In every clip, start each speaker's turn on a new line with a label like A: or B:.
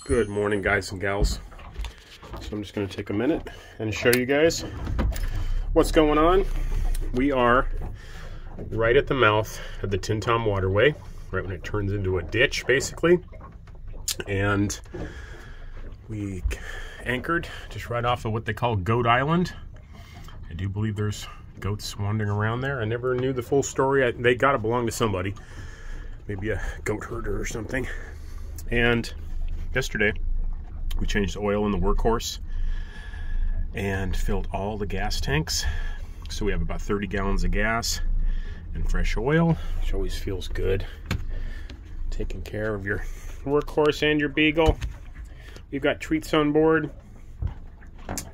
A: Good morning, guys and gals. So I'm just going to take a minute and show you guys what's going on. We are right at the mouth of the Tenn-Tom Waterway, right when it turns into a ditch, basically. And we anchored just right off of what they call Goat Island. I do believe there's goats wandering around there. I never knew the full story. They gotta belong to somebody, maybe a goat herder or something. And yesterday we changed the oil in the workhorse and filled all the gas tanks, so we have about 30 gallons of gas and fresh oil, which always feels good. Taking care of your workhorse and your beagle. We've got treats on board,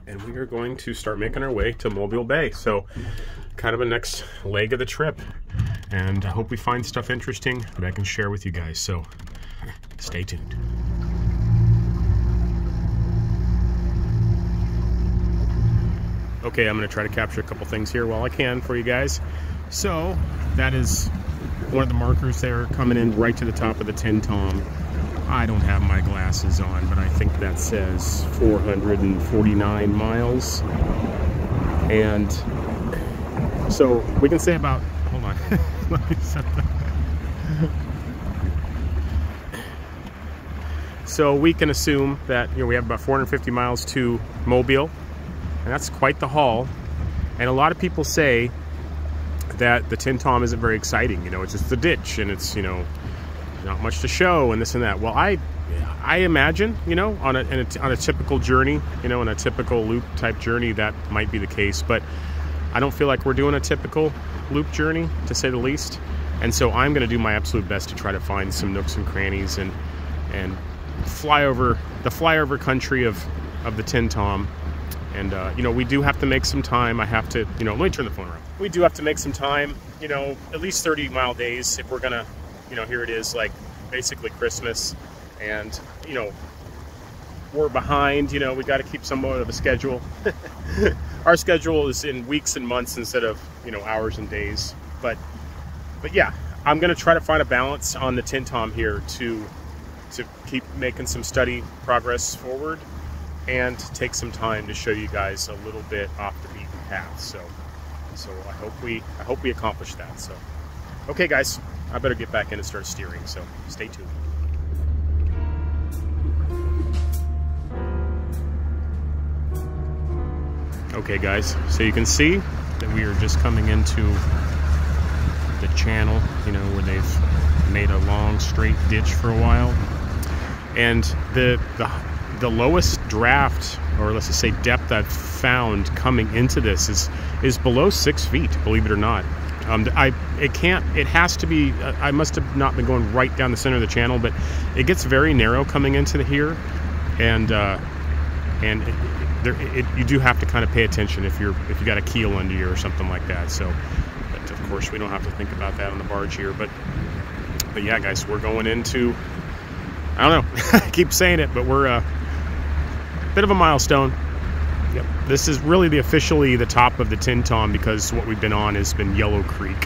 A: and we are going to start making our way to Mobile Bay. So kind of a next leg of the trip, and I hope we find stuff interesting that I can share with you guys, so stay tuned. Okay, I'm going to try to capture a couple things here while I can for you guys. So that is one of the markers there coming in right to the top of the Tenn-Tom. I don't have my glasses on, but I think that says 449 miles. And so we can say about, hold on, let me set that. So we can assume that, you know, we have about 450 miles to Mobile, and that's quite the haul. And a lot of people say that the Tenn-Tom isn't very exciting, you know, it's just a ditch and it's, you know, not much to show and this and that. Well, I imagine, you know, on a typical journey, you know, in a typical loop type journey, that might be the case, but I don't feel like we're doing a typical loop journey, to say the least. And so I'm going to do my absolute best to try to find some nooks and crannies and fly over the flyover country of the Tenn-Tom. And you know, we do have to make some time. I have to, you know, let me turn the phone around. We do have to make some time, you know, at least 30-mile days if we're gonna, you know, here it is, like basically Christmas, and you know, we're behind. You know, we got to keep somewhat of a schedule. Our schedule is in weeks and months instead of, you know, hours and days. But yeah, I'm gonna try to find a balance on the Tenn-Tom here to keep making some study progress forward and take some time to show you guys a little bit off the beaten path. So I hope we accomplish that. So okay, guys, I better get back in and start steering, so stay tuned. Okay, guys, so you can see that we are just coming into the channel, you know, where they've made a long straight ditch for a while, and the lowest draft, or let's just say depth, I've found coming into this is below 6 feet, believe it or not. It has to be, I must have not been going right down the center of the channel, but it gets very narrow coming into here, and you do have to kind of pay attention if you got a keel under you or something like that. So, but of course we don't have to think about that on the barge here. But yeah, guys, we're going into, I don't know, I keep saying it, but we're a bit of a milestone. Yep. This is really officially the top of the Tenn-Tom, because what we've been on has been Yellow Creek,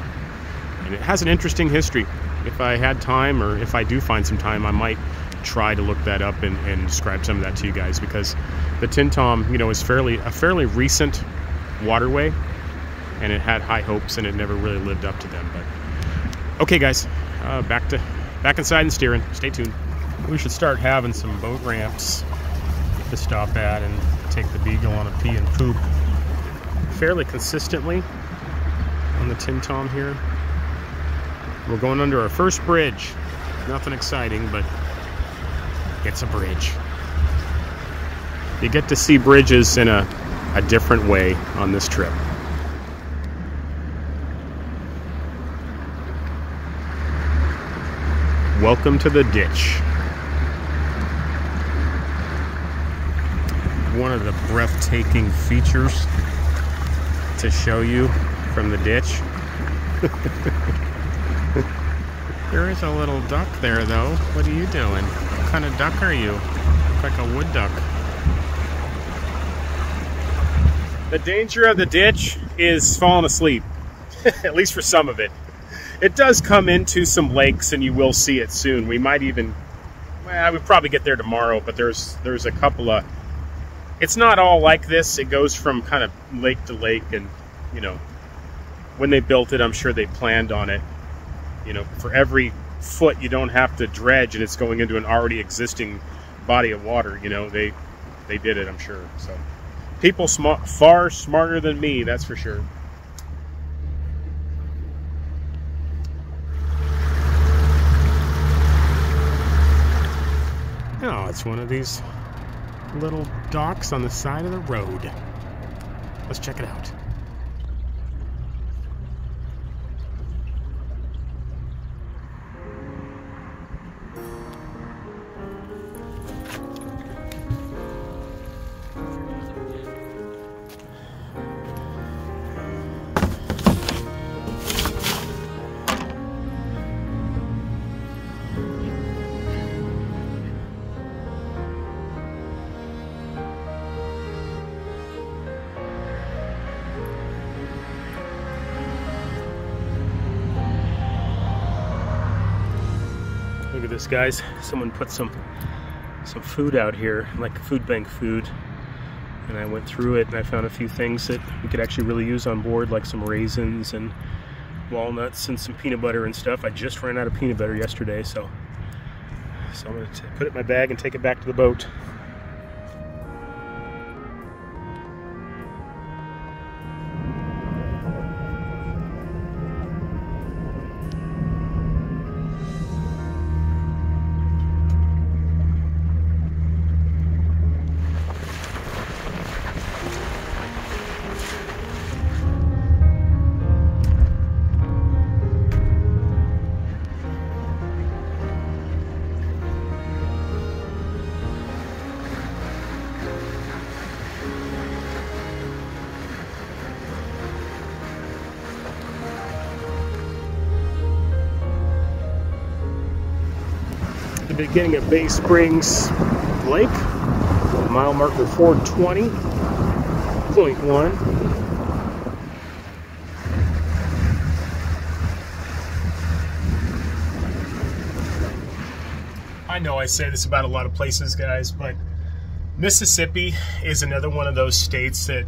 A: and it has an interesting history. If I had time, or if I do find some time, I might try to look that up and describe some of that to you guys, because the Tenn-Tom, you know, is a fairly recent waterway, and it had high hopes and it never really lived up to them. But okay, guys, back inside and steering. Stay tuned. We should start having some boat ramps to stop at and take the beagle on a pee and poop fairly consistently on the Tenn-Tom here. We're going under our first bridge. Nothing exciting, but it's a bridge. You get to see bridges in a different way on this trip. Welcome to the ditch. One of the breathtaking features to show you from the ditch. There is a little duck there, though. What are you doing? What kind of duck are you? Look like a wood duck. The danger of the ditch is falling asleep, at least for some of it. It does come into some lakes, and you will see it soon. We might even I would probably get there tomorrow, but there's a couple of, it's not all like this. It goes from kind of lake to lake, and you know, when they built it, I'm sure they planned on it. You know, for every foot you don't have to dredge, and it's going into an already existing body of water. You know, they did it, I'm sure. So people far smarter than me, that's for sure. Oh, it's one of these little docks on the side of the road. Let's check it out. Look at this, guys. Someone put some food out here, like food bank food, and I went through it and I found a few things that we could actually really use on board, like some raisins and walnuts and some peanut butter and stuff. I just ran out of peanut butter yesterday, so I'm going to put it in my bag and take it back to the boat. The beginning of Bay Springs Lake, mile marker 420.1. I know I say this about a lot of places, guys, but Mississippi is another one of those states that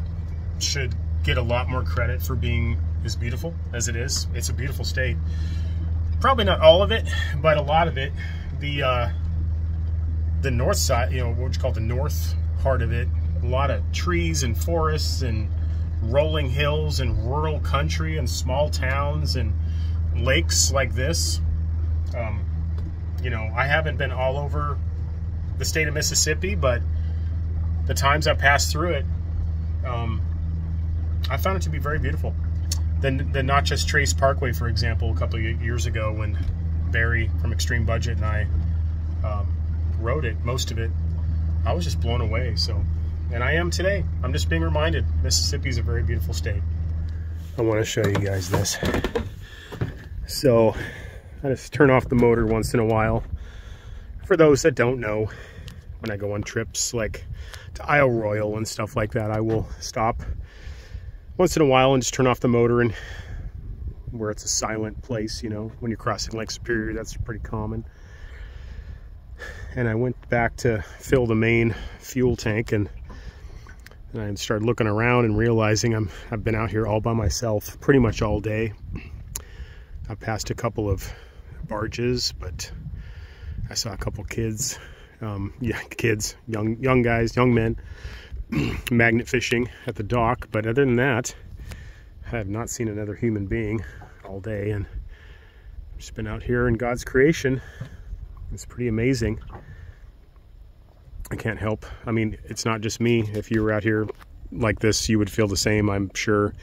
A: should get a lot more credit for being as beautiful as it is. It's a beautiful state. Probably not all of it, but a lot of it. The north side, you know, what you call the north part of it, a lot of trees and forests and rolling hills and rural country and small towns and lakes like this. You know, I haven't been all over the state of Mississippi, but the times I've passed through it, I found it to be very beautiful. The Natchez Trace Parkway, for example, a couple of years ago when Barry from Extreme Budget and I rode it, most of it, I was just blown away. So, and I am today. I'm just being reminded Mississippi is a very beautiful state. I want to show you guys this. So I just turn off the motor once in a while. For those that don't know, when I go on trips like to Isle Royal and stuff like that, I will stop once in a while and just turn off the motor, and where it's a silent place, you know, when you're crossing Lake Superior, that's pretty common. And I went back to fill the main fuel tank, and I started looking around and realizing I've been out here all by myself pretty much all day. I passed a couple of barges, but I saw a couple kids, young guys, young men, magnet fishing at the dock. But other than that, I have not seen another human being all day, and I've just been out here in God's creation. It's pretty amazing. I can't help. I mean, it's not just me. If you were out here like this, you would feel the same, I'm sure.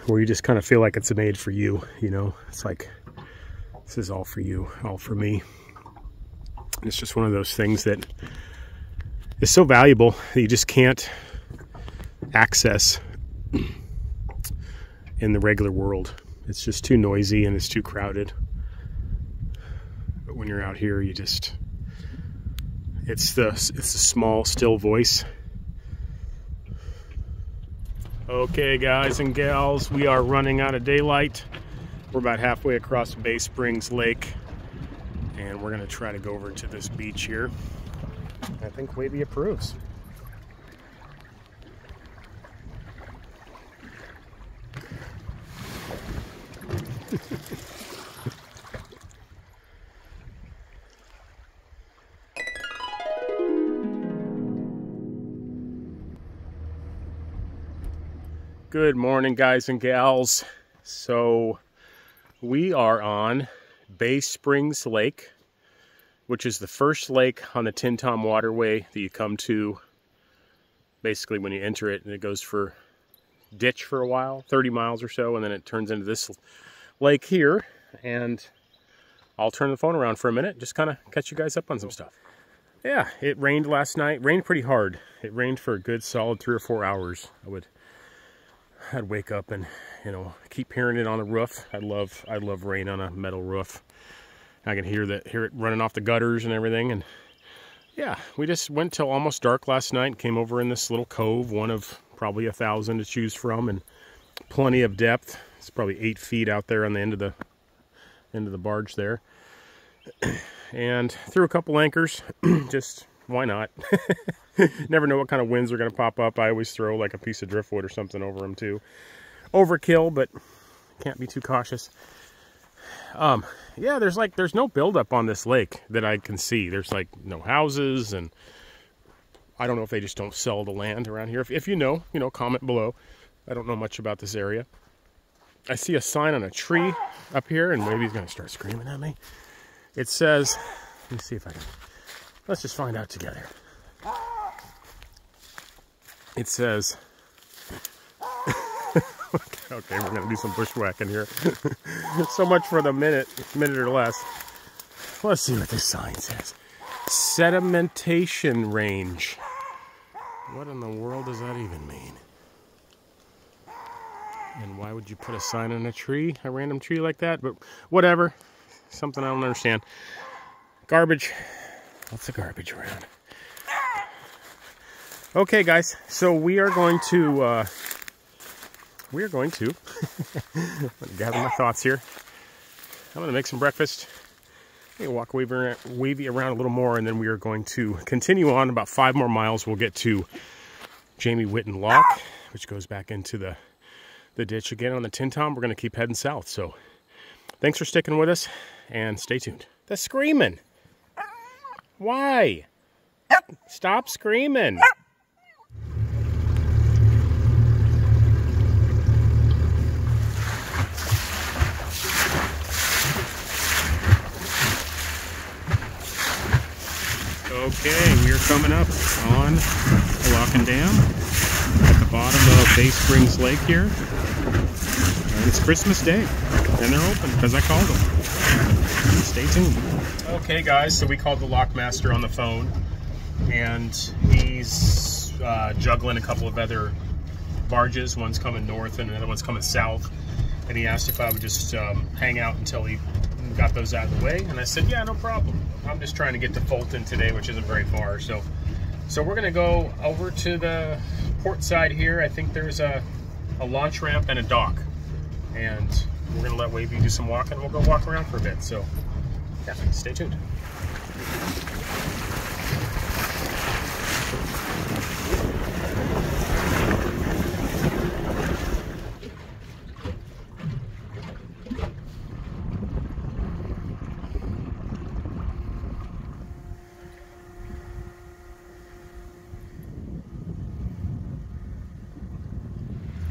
A: Where you just kind of feel like it's made for you, you know? It's like, this is all for you, all for me. It's just one of those things that is so valuable that you just can't access in the regular world. It's just too noisy and it's too crowded. But when you're out here, you just, it's the small, still voice. Okay, guys and gals, we are running out of daylight. We're about halfway across Bay Springs Lake, And we're gonna try to go over to this beach here. I think Wavey approves. Good morning, guys and gals. So we are on Bay Springs Lake, which is the first lake on the Tenn-Tom Waterway that you come to basically when you enter it, and it goes for ditch for a while, 30 miles or so, and then it turns into this lake here. And I'll turn the phone around for a minute, just kind of catch you guys up on some stuff. Yeah, it rained last night. Rained pretty hard. It rained for a good solid 3 or 4 hours. I'd wake up and, you know, keep hearing it on the roof. I love rain on a metal roof. I can hear it running off the gutters and everything. And yeah, we just went till almost dark last night. Came over in this little cove, one of probably 1,000 to choose from, and plenty of depth. It's probably 8 feet out there on the end of the barge there. And threw a couple anchors. Just why not? Never know what kind of winds are going to pop up. I always throw like a piece of driftwood or something over them too. Overkill, but can't be too cautious. Yeah, there's no buildup on this lake that I can see. There's like no houses, and I don't know if they just don't sell the land around here. If you know, comment below. I don't know much about this area. I see a sign on a tree up here, and maybe he's going to start screaming at me. It says, let me see if I can, let's just find out together. It says, okay, we're going to do some bushwhacking here. So much for the minute or less. Let's see what this sign says. Sedimentation range. What in the world does that even mean? And why would you put a sign on a tree, a random tree like that? But whatever. Something I don't understand. Garbage. Lots of garbage around. Okay, guys. So we are going to gather my thoughts here. I'm going to make some breakfast. I'm going to walk Wavey around a little more, and then we are going to continue on about 5 more miles. We'll get to Jamie Whitten Lock, which goes back into the ditch again on the Tenn-Tom. We're going to keep heading south. So thanks for sticking with us, and stay tuned. The screaming. Why? Stop screaming. Okay, we are coming up on the Lock and Dam at the bottom of Bay Springs Lake here. And it's Christmas Day, and they're open because I called them. Stay tuned. Okay, guys, so we called the lockmaster on the phone, and he's juggling a couple of other barges. One's coming north and another one's coming south. And he asked if I would just hang out until he got those out of the way, and I said, yeah, no problem. I'm just trying to get to Fulton today, which isn't very far. So we're gonna go over to the port side here. I think there's a launch ramp and a dock, and we're gonna let Wavey do some walking. We'll go walk around for a bit. So yeah, stay tuned.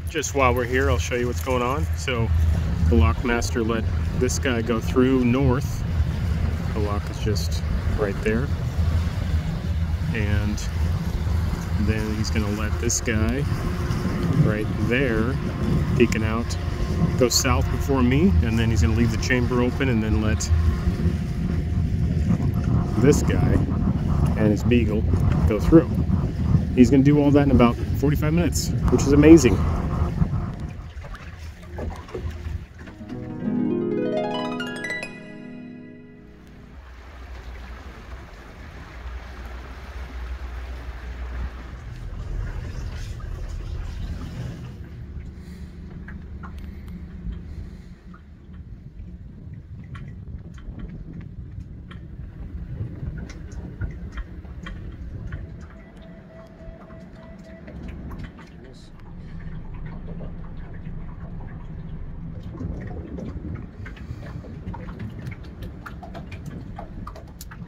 A: Just while we're here, I'll show you what's going on. So the lockmaster let this guy go through north. The lock is just right there. And then he's gonna let this guy right there, peeking out, go south before me, and then he's gonna leave the chamber open and then let this guy and his beagle go through. He's gonna do all that in about 45 minutes, which is amazing.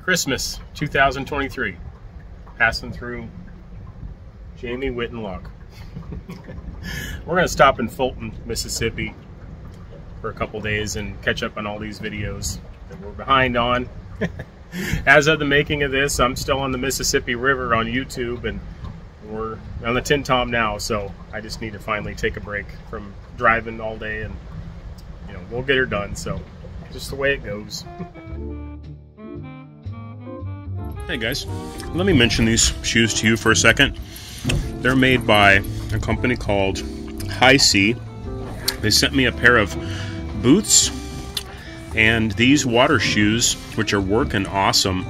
A: Christmas 2023. Passing through Jamie Whitten Lock. We're going to stop in Fulton, Mississippi for a couple days and catch up on all these videos that we're behind on. As of the making of this, I'm still on the Mississippi River on YouTube, and we're on the Tenn-Tom now, so I just need to finally take a break from driving all day, and you know, we'll get her done, so just the way it goes. Hey guys, let me mention these shoes to you for a second. They're made by a company called Hisea. They sent me a pair of boots and these water shoes, which are working awesome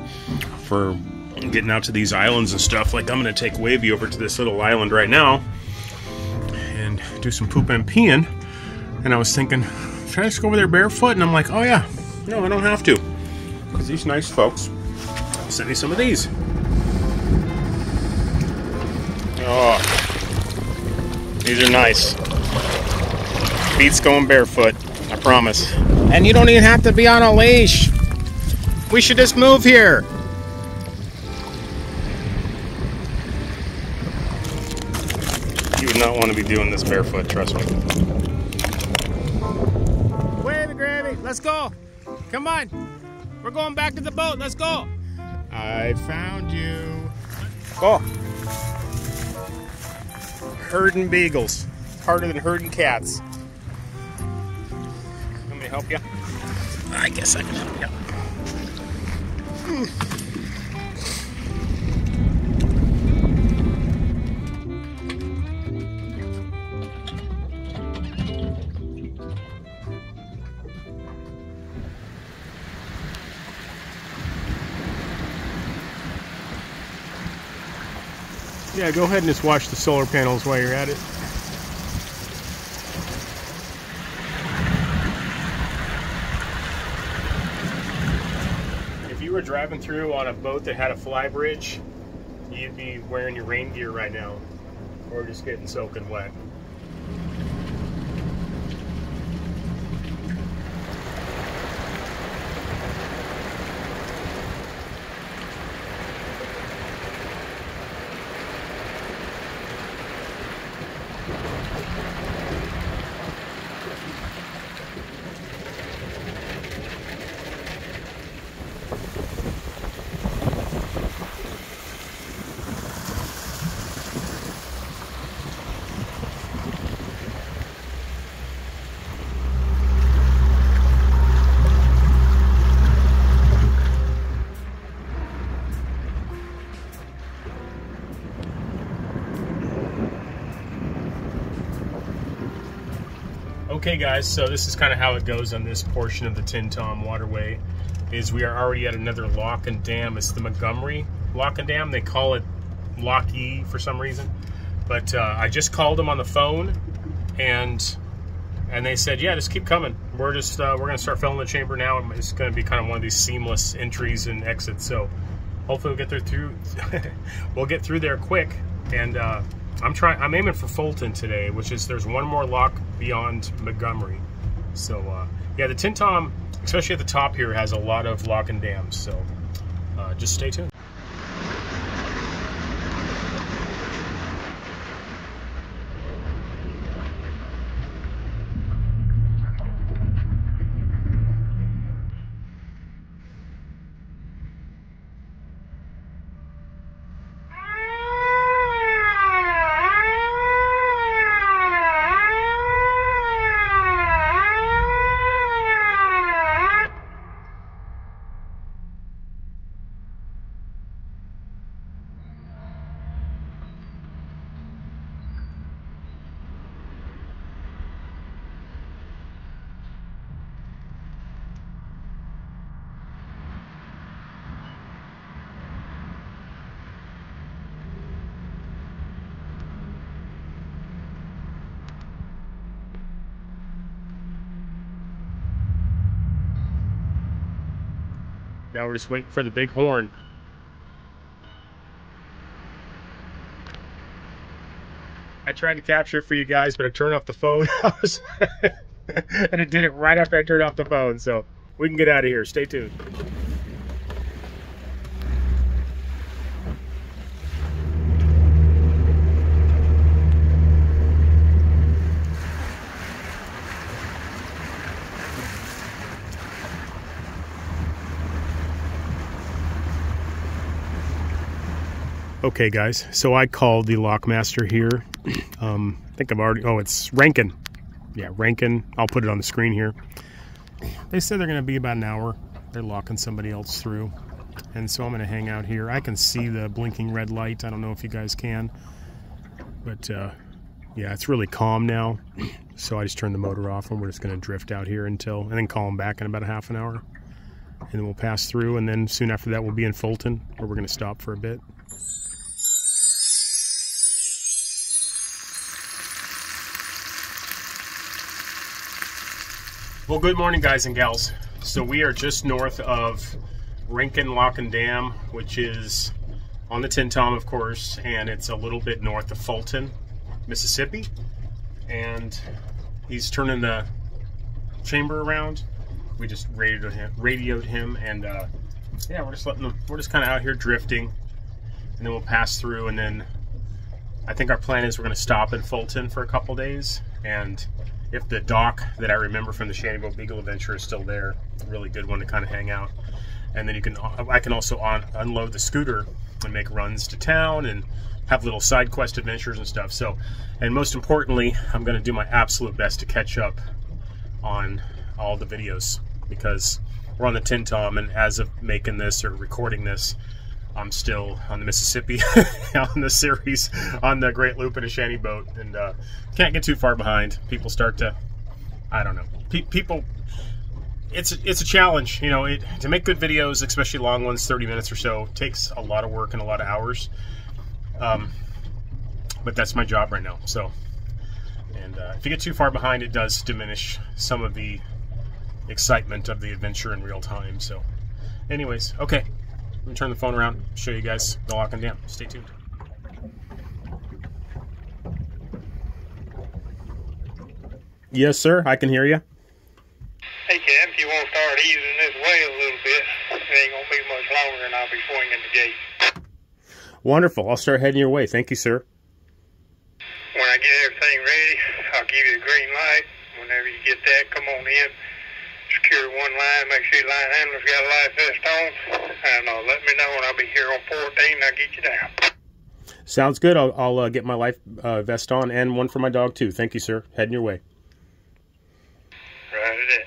A: for getting out to these islands and stuff. Like, I'm going to take Wavey over to this little island right now and do some poop and peeing. And I was thinking, should I just go over there barefoot? And I'm like, oh yeah, no, I don't have to. Because these nice folks sent me some of these. Oh, these are nice. Beats going barefoot, I promise. And you don't even have to be on a leash. We should just move here. You would not want to be doing this barefoot, trust me. Wavey gravy, let's go. Come on. We're going back to the boat, let's go. I found you. Go. Herding beagles. Harder than herding cats. Want me to help you? I guess I can help you. Yeah, go ahead and just watch the solar panels while you're at it. If you were driving through on a boat that had a fly bridge, you'd be wearing your rain gear right now, or just getting soaking wet. Okay guys, so this is kind of how it goes on this portion of the Tenn-Tom Waterway. Is we are already at another lock and dam. It's the Montgomery lock and dam. They call it Lock E for some reason. But I just called them on the phone, and they said, yeah, just keep coming. We're just we're gonna start filling the chamber now. It's gonna be kind of one of these seamless entries and exits. So hopefully we'll get there through. We'll get through there quick. And I'm aiming for Fulton today, which is, there's one more lock beyond Montgomery. So yeah, the Tenn-Tom, especially at the top here, has a lot of lock and dams. So just stay tuned. Now we're just waiting for the big horn. I tried to capture it for you guys, but I turned off the phone. And it did it right after I turned off the phone. So we can get out of here. Stay tuned. Okay guys, so I called the lockmaster here. I think I've already, oh, it's Rankin. Yeah, Rankin. I'll put it on the screen here. They said they're going to be about an hour. They're locking somebody else through. And so I'm going to hang out here. I can see the blinking red light. I don't know if you guys can. But yeah, it's really calm now. So I just turned the motor off and we're just going to drift out here and then call them back in about a half an hour. And then we'll pass through, and then soon after that we'll be in Fulton, where we're going to stop for a bit. Well, good morning, guys and gals. So we are just north of Rankin Lock and Dam, which is on the Tenn-Tom, of course, and it's a little bit north of Fulton, Mississippi. And he's turning the chamber around. We just radioed him, and yeah, we're just letting them. We're just kind of out here drifting, and then we'll pass through, and then I think our plan is we're going to stop in Fulton for a couple days, and if the dock that I remember from the Shanty Beagle adventure is still there, a really good one to kind of hang out. And then I can also unload the scooter and make runs to town and have little side quest adventures and stuff. So, and most importantly, I'm going to do my absolute best to catch up on all the videos, because we're on the Tenn-Tom, and as of making this or recording this, I'm still on the Mississippi on the series on the Great Loop in a shanty boat, and can't get too far behind. People start to, I don't know, people, it's a challenge, you know, to make good videos, especially long ones, 30 minutes or so, takes a lot of work and a lot of hours. But that's my job right now. So, and if you get too far behind, it does diminish some of the excitement of the adventure in real time. So, anyways, okay. Let me turn the phone around, show you guys the lock and dam. Stay tuned. Yes, sir. I can hear you.
B: Hey, Cap, if you want to start easing this way a little bit, it ain't going to be much longer and I'll be swinging the gate.
A: Wonderful. I'll start heading your way. Thank you, sir.
B: When I get everything ready, I'll give you the green light. Whenever you get that, come on in. Secure one line, make sure your line handler's got a life vest on, and let me know when I'll be here on 14, and I'll get you down.
A: Sounds good. I'll get my life vest on, and one for my dog, too. Thank you, sir. Heading your way.
B: Right at it.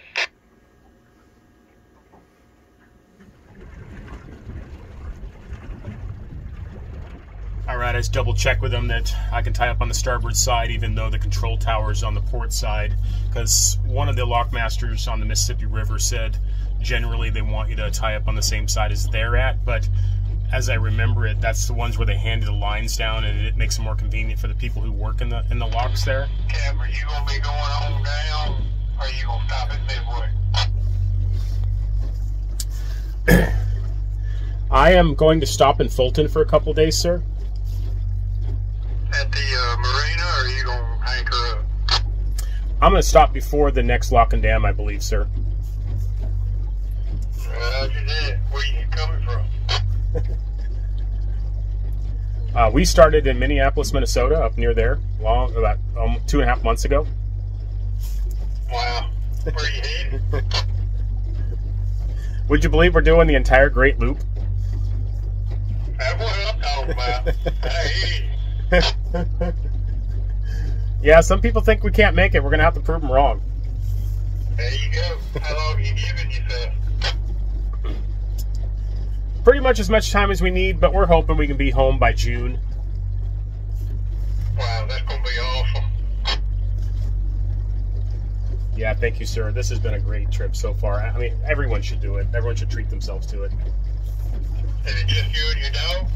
A: Alright, I just double check with them that I can tie up on the starboard side, even though the control tower is on the port side, because one of the lockmasters on the Mississippi River said generally they want you to tie up on the same side as they're at, but as I remember it, that's the ones where they handed the lines down, and it makes it more convenient for the people who work in the locks there.
B: Cap, are you going to be going on down, or are you going to stop at Midway?
A: I am going to stop in Fulton for a couple days, sir.
B: At the marina, or are you going to anchor up?
A: I'm going to stop before the next lock and dam, I believe, sir.
B: Roger that. Where are you coming from?
A: We started in Minneapolis, Minnesota, up near there, about 2.5 months ago.
B: Wow. Where are you heading?
A: Would you believe we're doing the entire Great Loop?
B: That's what I'm talking about. Hey.
A: Yeah, some people think we can't make it. We're going to have to prove them wrong.
B: There you go. How long are you giving yourself?
A: Pretty much as much time as we need, but we're hoping we can be home by June.
B: Wow, that's going to be awesome.
A: Yeah, thank you, sir. This has been a great trip so far. I mean, everyone should do it. Everyone should treat themselves to it.
B: Is it just you and your dog?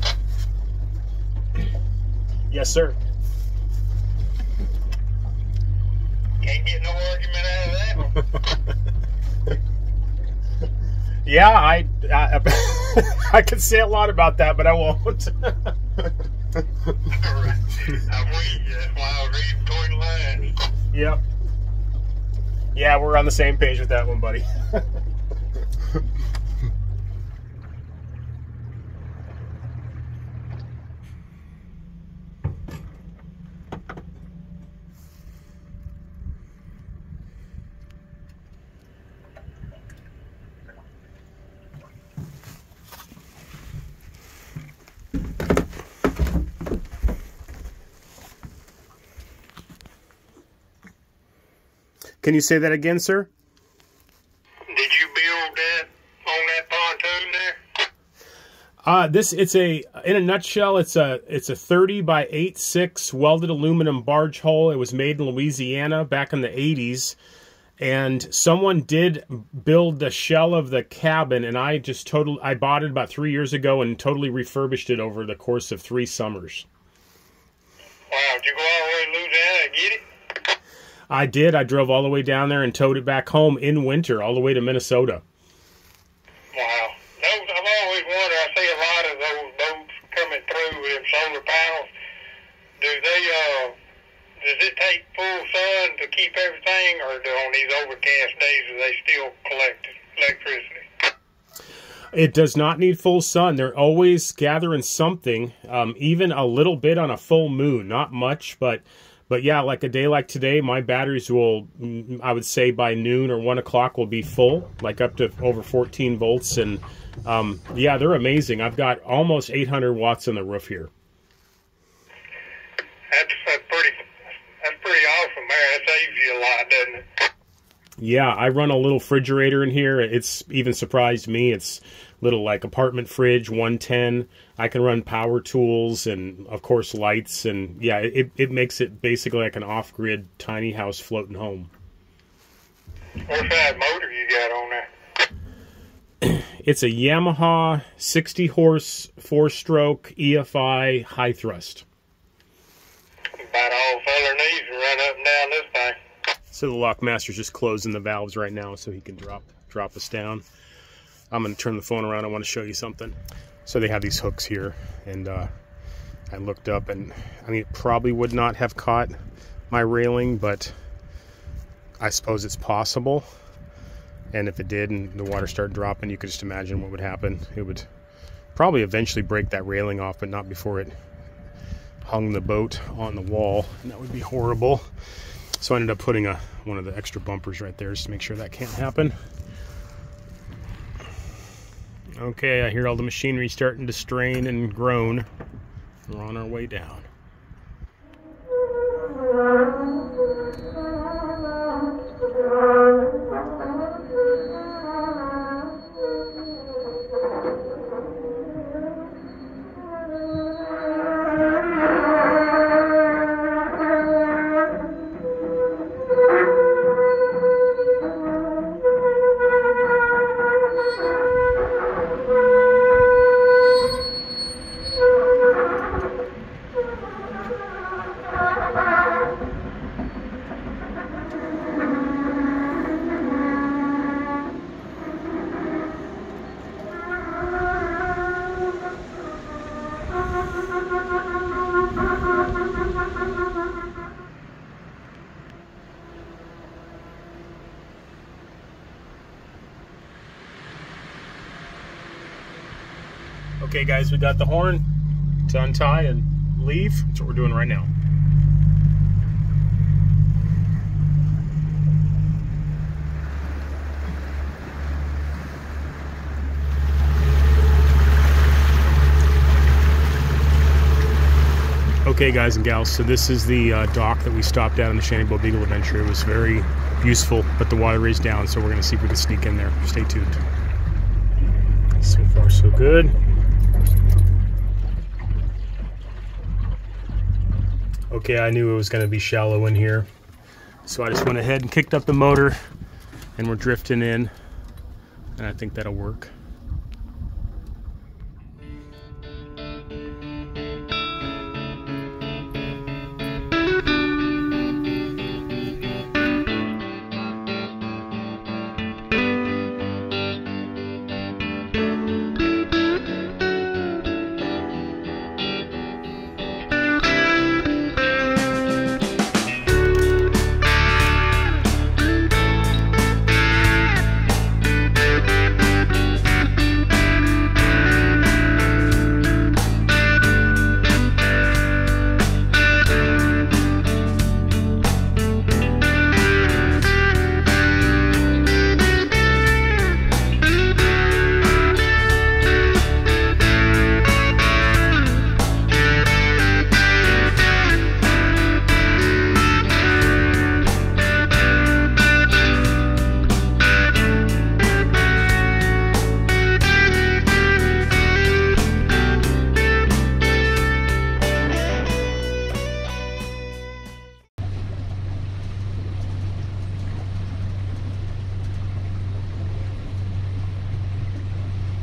A: Yes, sir.
B: Can't get no argument out of that one.
A: Yeah, I could say a lot about that, but I won't.
B: All right. I'm with you. That's why I read between the lines.
A: Yep. Yeah, we're on the same page with that one, buddy. Can you say that again, sir?
B: Did you build that on that pontoon there?
A: In a nutshell, it's a 30 by 8.6 welded aluminum barge hull. It was made in Louisiana back in the 80s. And someone did build the shell of the cabin, and I bought it about 3 years ago and totally refurbished it over the course of 3 summers.
B: Wow, did you go all the way to Louisiana and get it?
A: I did. I drove all the way down there and towed it back home in winter, all the way to Minnesota.
B: Wow. I've always wondered, I see a lot of those boats coming through with them solar panels. Does it take full sun to keep everything, or on these overcast days do they still collect electricity?
A: It does not need full sun. They're always gathering something, even a little bit on a full moon. Not much, but yeah, like a day like today, my batteries will, I would say by noon or 1 o'clock will be full, like up to over 14 volts. And yeah, they're amazing. I've got almost 800 watts on the roof here.
B: That's pretty awesome, man. That saves you a lot, doesn't it?
A: Yeah, I run a little refrigerator in here. It's even surprised me. It's little like apartment fridge, 110. I can run power tools and of course lights, and yeah, it makes it basically like an off-grid tiny house floating home.
B: What kind of motor you got on there?
A: It's a Yamaha 60 horse 4-stroke EFI high thrust.
B: About all feller needs to run up and down this thing.
A: So the lockmaster's just closing the valves right now so he can drop us down. I'm going to turn the phone around. I want to show you something. So they have these hooks here, and I looked up, and I mean, it probably would not have caught my railing, but I suppose it's possible. And if it did and the water started dropping, you could just imagine what would happen. It would probably eventually break that railing off, but not before it hung the boat on the wall, and that would be horrible. So I ended up putting one of the extra bumpers right there just to make sure that can't happen. Okay, I hear all the machinery starting to strain and groan. We're on our way down. Okay guys, we got the horn to untie and leave. That's what we're doing right now. Okay guys and gals, so this is the dock that we stopped at on the Shanty Boat Beagle adventure. It was very useful, but the waterway's down, so we're going to see if we can sneak in there. Stay tuned. So far so good. Okay, I knew it was going to be shallow in here, so I just went ahead and kicked up the motor, and we're drifting in, and I think that'll work.